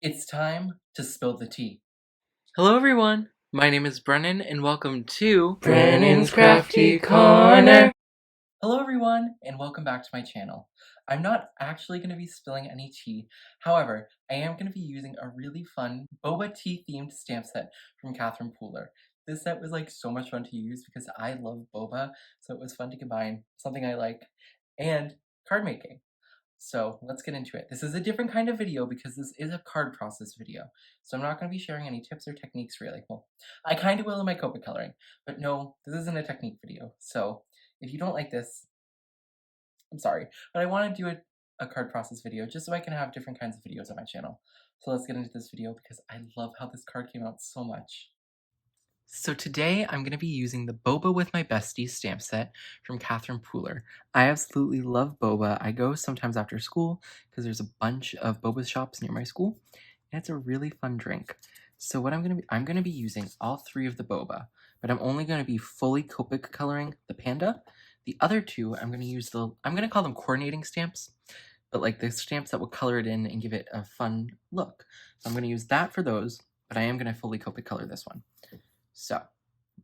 It's time to spill the tea. Hello everyone, my name is Brennan and welcome to Brennan's Crafty Corner. Hello everyone and welcome back to my channel. I'm not actually going to be spilling any tea, however, I am going to be using a really fun boba tea themed stamp set from Catherine Pooler. This set was like so much fun to use because I love boba, so it was fun to combine something I like and card making. So let's get into it. This is a different kind of video because this is a card process video. So I'm not going to be sharing any tips or techniques really. Well, I kind of will in my Copic Coloring, but no, this isn't a technique video. So if you don't like this, I'm sorry, but I want to do a card process video just so I can have different kinds of videos on my channel. So let's get into this video because I love how this card came out so much. So today I'm going to be using the Boba with My Besties stamp set from Catherine Pooler. I absolutely love boba. I go sometimes after school because there's a bunch of boba shops near my school, and it's a really fun drink. So what I'm going to be using all three of the boba, but I'm only going to be fully Copic coloring the panda. The other two I'm going to call them coordinating stamps, but like the stamps that will color it in and give it a fun look. So I'm going to use that for those, but I am going to fully Copic color this one. So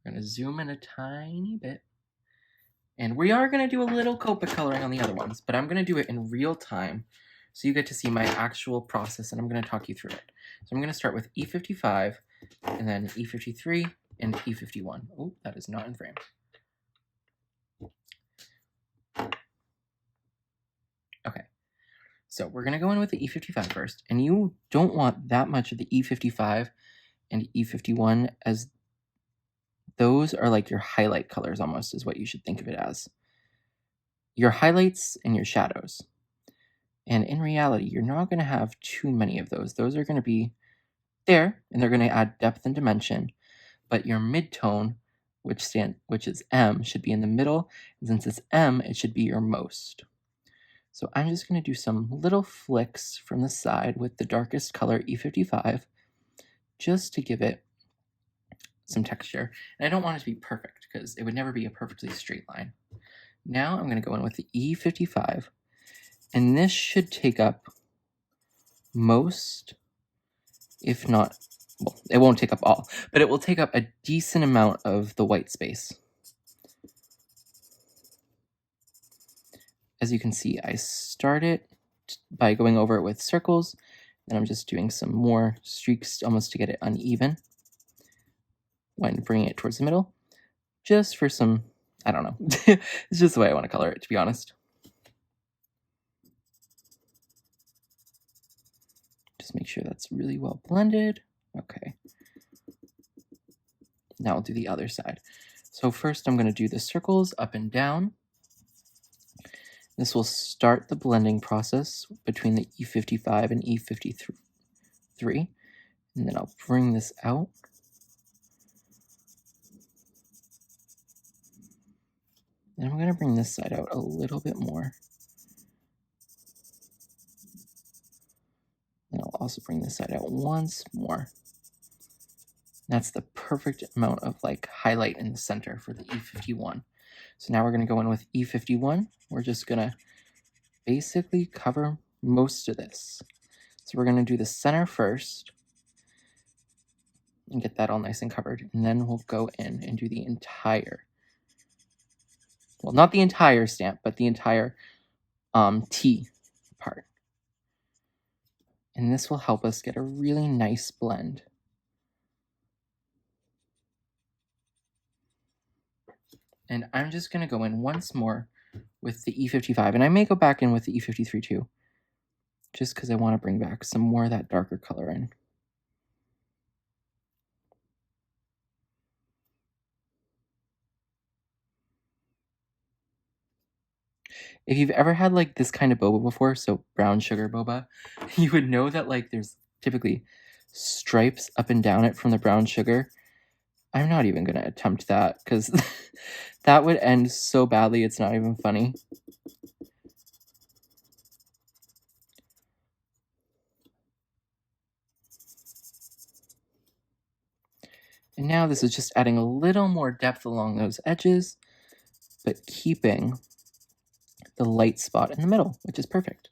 we're going to zoom in a tiny bit. And we are going to do a little Copic coloring on the other ones, but I'm going to do it in real time so you get to see my actual process, and I'm going to talk you through it. So I'm going to start with E55, and then E53, and E51. Oh, that is not in frame. Okay, so we're going to go in with the E55 first, and you don't want that much of the E55 and E51 as those are like your highlight colors almost is what you should think of it as. Your highlights and your shadows. And in reality, you're not going to have too many of those. Those are going to be there, and they're going to add depth and dimension. But your mid-tone, which is M, should be in the middle. And since it's M, it should be your most. So I'm just going to do some little flicks from the side with the darkest color, E55, just to give it some texture. And I don't want it to be perfect because it would never be a perfectly straight line. Now I'm going to go in with the E55, and this should take up most, if not, well, it won't take up all, but it will take up a decent amount of the white space. As you can see, I started by going over it with circles, and I'm just doing some more streaks almost to get it uneven when bringing it towards the middle, just for some, I don't know, it's just the way I want to color it, to be honest. Just make sure that's really well blended. Okay. Now I'll do the other side. So first I'm going to do the circles up and down. This will start the blending process between the E55 and E53. And then I'll bring this out. And I'm going to bring this side out a little bit more. And I'll also bring this side out once more. That's the perfect amount of like highlight in the center for the E51. So now we're going to go in with E51. We're just going to basically cover most of this. So we're going to do the center first and get that all nice and covered. And then we'll go in and do the entire, well, not the entire stamp, but the entire T part. And this will help us get a really nice blend. And I'm just going to go in once more with the E55. And I may go back in with the E53 too, just because I want to bring back some more of that darker color in. If you've ever had like this kind of boba before, so brown sugar boba, you would know that like there's typically stripes up and down it from the brown sugar. I'm not even going to attempt that because that would end so badly it's not even funny. And now this is just adding a little more depth along those edges, but keeping the light spot in the middle, which is perfect.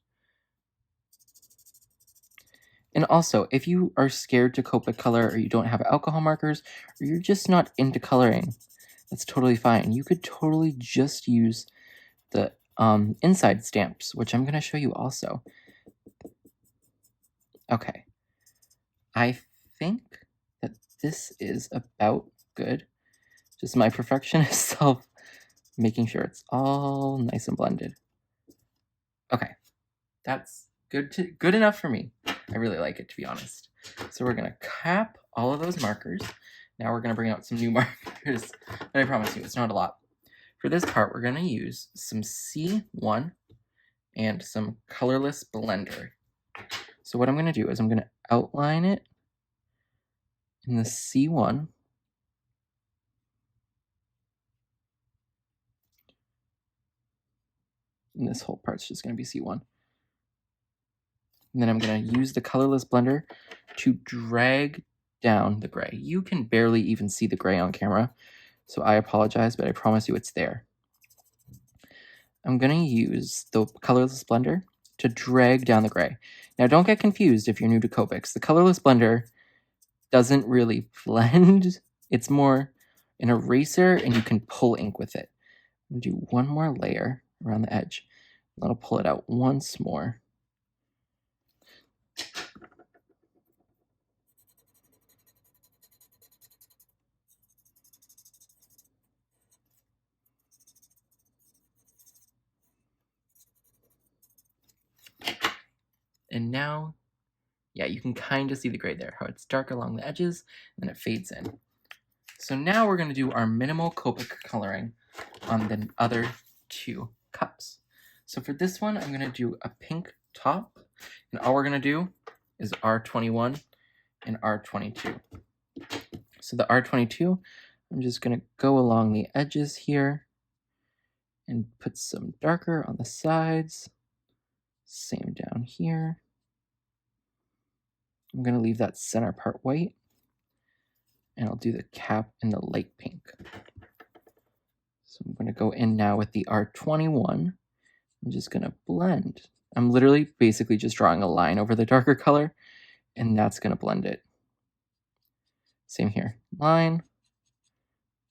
And also, if you are scared to Copic color or you don't have alcohol markers or you're just not into coloring, that's totally fine. You could totally just use the inside stamps, which I'm going to show you also. Okay. I think that this is about good. Just my perfectionist self making sure it's all nice and blended. Okay. That's good enough for me. I really like it, to be honest. So we're going to cap all of those markers. Now we're going to bring out some new markers. But I promise you, it's not a lot. For this part, we're going to use some C1 and some colorless blender. So what I'm going to do is I'm going to outline it in the C1. And this whole part's just going to be C1. And then I'm going to use the colorless blender to drag down the gray. You can barely even see the gray on camera, so I apologize, but I promise you it's there. I'm going to use the colorless blender to drag down the gray. Now don't get confused if you're new to Copics. The colorless blender doesn't really blend. It's more an eraser, and you can pull ink with it. I'm going to do one more layer around the edge. That'll pull it out once more. And now, yeah, you can kind of see the gray there, how it's dark along the edges, and then it fades in. So now we're going to do our minimal Copic coloring on the other two cups. So for this one, I'm going to do a pink top, and all we're going to do is R21 and R22. So the R22, I'm just going to go along the edges here and put some darker on the sides. Same down here. I'm going to leave that center part white, and I'll do the cap in the light pink. So I'm going to go in now with the R21. I'm just going to blend. I'm literally basically just drawing a line over the darker color, and that's going to blend it. Same here. Line,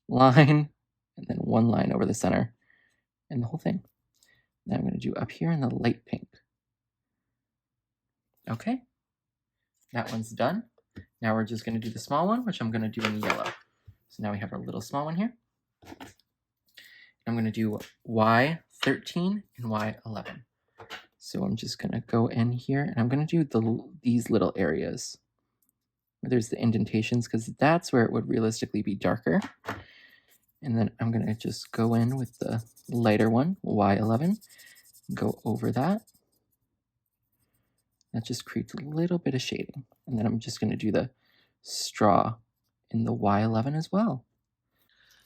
line, and then one line over the center, and the whole thing. Now I'm going to do up here in the light pink. Okay, that one's done. Now we're just going to do the small one, which I'm going to do in yellow. So now we have our little small one here. I'm going to do Y13 and Y11. So I'm just going to go in here, and I'm going to do these little areas where there's the indentations, because that's where it would realistically be darker. And then I'm going to just go in with the lighter one, Y11, and go over that. That just creates a little bit of shading. And then I'm just going to do the straw in the Y11 as well.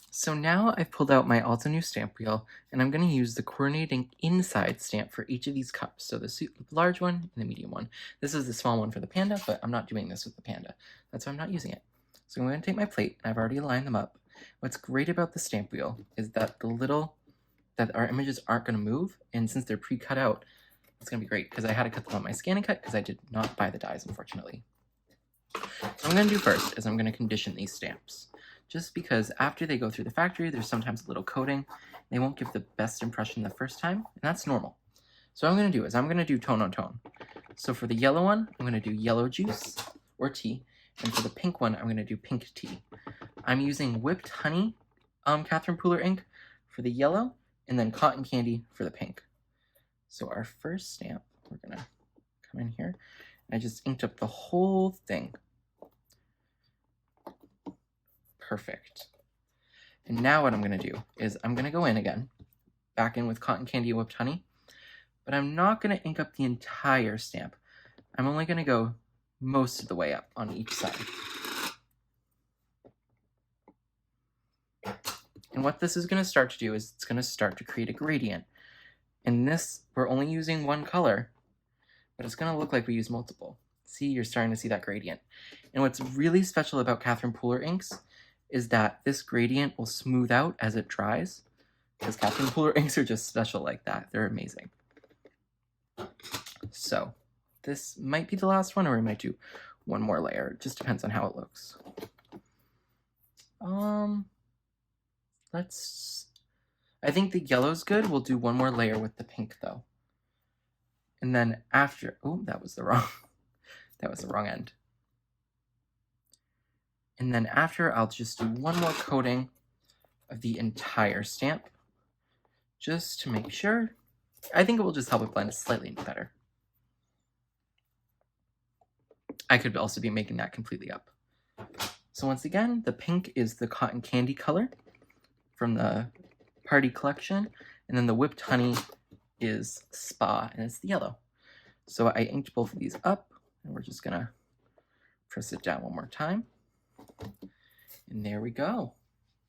So now I've pulled out my Altenew stamp wheel, and I'm going to use the coordinating inside stamp for each of these cups. So the large one and the medium one. This is the small one for the panda, but I'm not doing this with the panda. That's why I'm not using it. So I'm going to take my plate, and I've already lined them up. What's great about the stamp wheel is that that our images aren't going to move, and since they're pre-cut out, it's going to be great, because I had to cut them on my scanning cut because I did not buy the dies, unfortunately. So what I'm going to do first is I'm going to condition these stamps. Just because after they go through the factory, there's sometimes a little coating. They won't give the best impression the first time, and that's normal. So what I'm going to do is I'm going to do tone on tone. So for the yellow one, I'm going to do yellow juice, or tea, and for the pink one, I'm going to do pink tea. I'm using whipped honey Catherine Pooler ink for the yellow, and then cotton candy for the pink. So our first stamp, we're going to come in here, and I just inked up the whole thing. Perfect. And now what I'm going to do is I'm going to go in again, back in with cotton candy whipped honey, but I'm not going to ink up the entire stamp. I'm only going to go most of the way up on each side. And what this is going to start to do is it's going to start to create a gradient. In this, we're only using one color, but it's going to look like we use multiple. See, you're starting to see that gradient. And what's really special about Catherine Pooler inks is that this gradient will smooth out as it dries, because Catherine Pooler inks are just special like that. They're amazing. So this might be the last one, or we might do one more layer. It just depends on how it looks. I think the yellow's good. We'll do one more layer with the pink though. And then after, oh, that was the wrong end. And then after, I'll just do one more coating of the entire stamp, just to make sure. I think it will just help it blend slightly better. I could also be making that completely up. So once again, the pink is the cotton candy color from the party collection, and then the whipped honey is spa, and it's the yellow. So I inked both of these up, and we're just gonna press it down one more time. And there we go.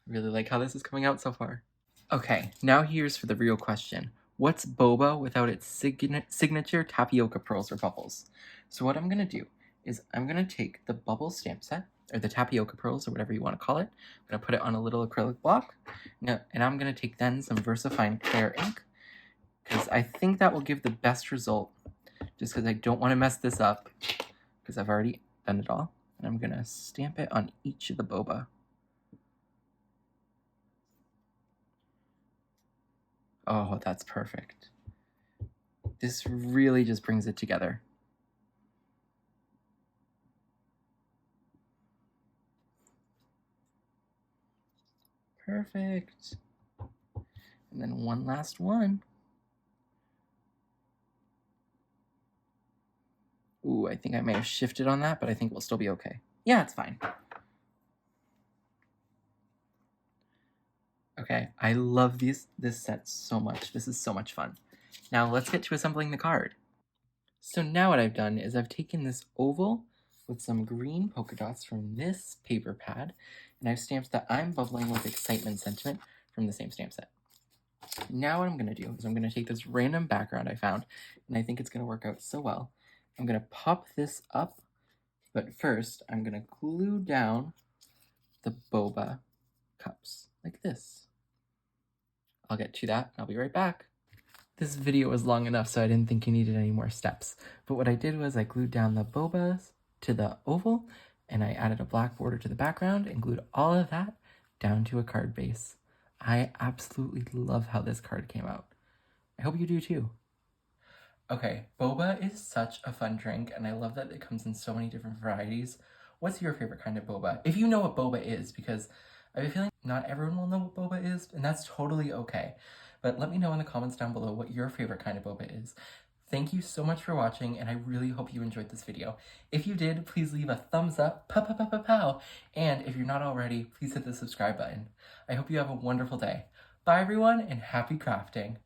I really like how this is coming out so far. Okay, now here's for the real question. What's boba without its signature tapioca pearls or bubbles? So what I'm gonna do is I'm gonna take the bubble stamp set, or the tapioca pearls, or whatever you want to call it. I'm gonna put it on a little acrylic block. Now, and I'm gonna take then some VersaFine Clear ink, because I think that will give the best result, just because I don't want to mess this up, because I've already done it all. And I'm gonna stamp it on each of the boba. Oh, that's perfect. This really just brings it together. Perfect. And then one last one. Ooh, I think I may have shifted on that, but I think we'll still be okay. Yeah, it's fine. Okay, I love this set so much. This is so much fun. Now let's get to assembling the card. So now what I've done is I've taken this oval with some green polka dots from this paper pad, and I've stamped the I'm bubbling with excitement sentiment from the same stamp set. Now what I'm going to do is I'm going to take this random background I found, and I think it's going to work out so well. I'm going to pop this up, but first I'm going to glue down the boba cups like this. I'll get to that, and I'll be right back. This video was long enough, so I didn't think you needed any more steps. But what I did was I glued down the bobas to the oval, and I added a black border to the background and glued all of that down to a card base. I absolutely love how this card came out. I hope you do too. Okay, boba is such a fun drink, and I love that it comes in so many different varieties. What's your favorite kind of boba? If you know what boba is, because I have a feeling not everyone will know what boba is, and that's totally okay. But let me know in the comments down below what your favorite kind of boba is. Thank you so much for watching, and I really hope you enjoyed this video. If you did, please leave a thumbs up, pow. And if you're not already, please hit the subscribe button. I hope you have a wonderful day. Bye everyone, and happy crafting.